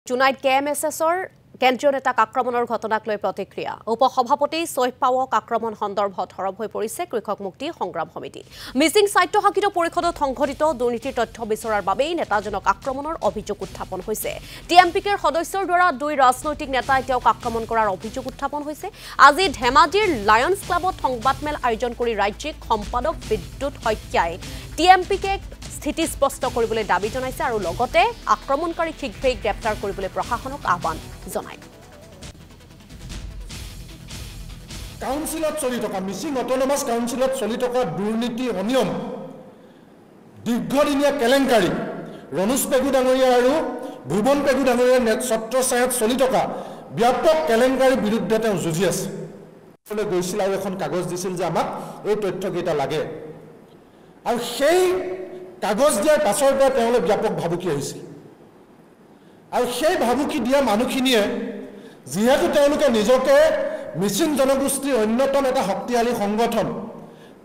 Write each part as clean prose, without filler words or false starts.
জুনাইত কেএমএছএছৰ কেন্দ্ৰীয় নেতাক আক্ৰমণৰ ঘটনাক লৈ প্ৰতিক্ৰিয়া উপসভাপতি সৈয়দ পাৱক আক্ৰমণ সন্দৰ্ভত হৰব হৈ পৰিছে কৃষক মুক্তি সংগ্ৰাম সমিতি মিছিং স্বায়ত্তশাসিত পৰিষদত সংঘটিত দুৰ্নীতিৰ তথ্য বিচৰাৰ বাবেই নেতাজনক আক্ৰমণৰ অভিযোগ উত্থাপন হৈছে টিএমপিকেৰ সদস্যৰ দ্বাৰা দুই ৰাজনৈতিক নেতাই তেওঁক আক্ৰমণ কৰাৰ অভিযোগ উত্থাপন হৈছে আজি ধেমাজিৰ লায়ন্স ক্লাবত সংবাদমেল আয়োজন কৰি ৰাজ্যিক সম্পাদক বিদ্যুৎ শইকীয়াই টিএমপিকে স্থিতি স্পষ্ট কৰিবলৈ দাবী জনাইছে আৰু লগতে আক্ৰমণকাৰী শীঘ্ৰেই গ্ৰেপ্তাৰ কৰিবলৈ প্ৰশাসনক আহ্বান জনায় কাউন্সিলত চলি থকা মিছিং অটোনমাস কাউন্সিলত চলি থকা দুৰ্নীতি অনিয়ম দীৰ্ঘদিনীয়া কেলেংকাৰী ৰনোজ পেগু ডাঙৰীয়া আৰু ভুৱন পেগু ডাঙৰীয়াৰ ছত্ৰছায়াত চলি থকা ব্যাপক কেলেংকাৰীৰ বিৰুদ্ধে তেওঁ যুঁজি আছে গৈছিল আৰু এখন কাগজ দিছিল যে আমাক এই তথ্যকেইটা লাগে আৰু সেই কাগজ দিয়াৰ পাছৰ পৰা তেওঁলোক ব্যাপক ভাবুকি আহিছিল আৰু সেই ভাবুকি দিয়া মানুহখিনিয়ে যিহেতু তেওঁলোকে নিজকে মিছিং জনগোষ্ঠীৰ অন্যতম এটা শক্তিশালী সংগঠন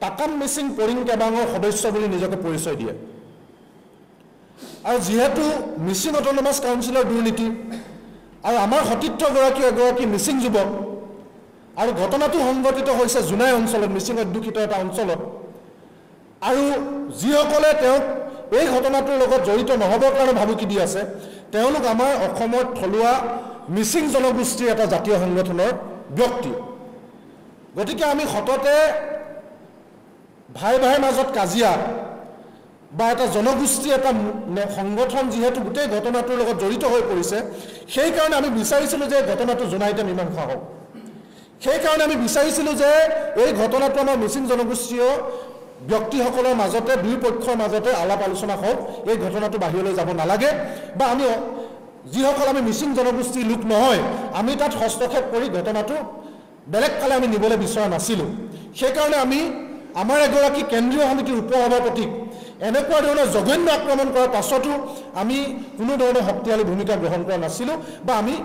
টাকাম মিছিং পৰিং কেবাঙৰ সদস্য বুলি নিজকে পৰিচয় দিয়ে আৰু যিহেতু মিছিং অটোনমাস কাউন্সিলৰ দুৰ্নীতি আৰু আমাৰ সতীৰ্থগৰাকী এগৰাকী মিছিং যুৱক আৰু ঘটনাটো সংঘটিত হৈছে জুনাই অঞ্চলত মিছিং অধ্যুষিত এটা অঞ্চলত আৰু যিসকলে তেওঁক এই ঘটনাটোৰ লগত জড়িত নহবৰ কাৰণে ভাবুকি দি আছে তেওঁলোক আমাৰ অসমৰ থলুৱা মিছিং জনগোষ্ঠীৰ এটা জাতীয় সংগঠনৰ ব্যক্তি গতিকে আমি সততে ভাই ভাইৰ মাজত কাজিয়া বা এটা জনগোষ্ঠী এটা সংগঠন যিহেতু গোটেই ঘটনাটোৰ লগত জড়িত হৈ পৰিছে সেই কাৰণে আমি বিচাৰিছিলোঁ যে ঘটনাটো জুনাইতে মীমাংসা হওক সেই কাৰণে আমি বিচাৰিছিলোঁ যে এই ঘটনাটো আমাৰ মিছিং জনগোষ্ঠীয় ব্যক্তিসকলৰ মাজতে দুই পক্ষৰ মাজতে আলাপ আলোচনা হওক এই ঘটনাটো বাহিৰলৈ যাব নালাগে বা আমি যিসকল আমি মিছিং জনগোষ্ঠীৰ লোক নহয় আমি তাত হস্তক্ষেপ কৰি ঘটনাটো বেলেগ ফালে আমি নিবলৈ বিচৰা নাছিলোঁ সেইকাৰণে আমি আমাৰ এগৰাকী কেন্দ্ৰীয় সমিতিৰ উপসভাপতিক এনেকুৱা ধৰণৰ জঘন্য আক্ৰমণ কৰাৰ পাছতো আমি কোনো ধৰণৰ শক্তিশালী ভূমিকা গ্ৰহণ কৰা নাছিলোঁ বা আমি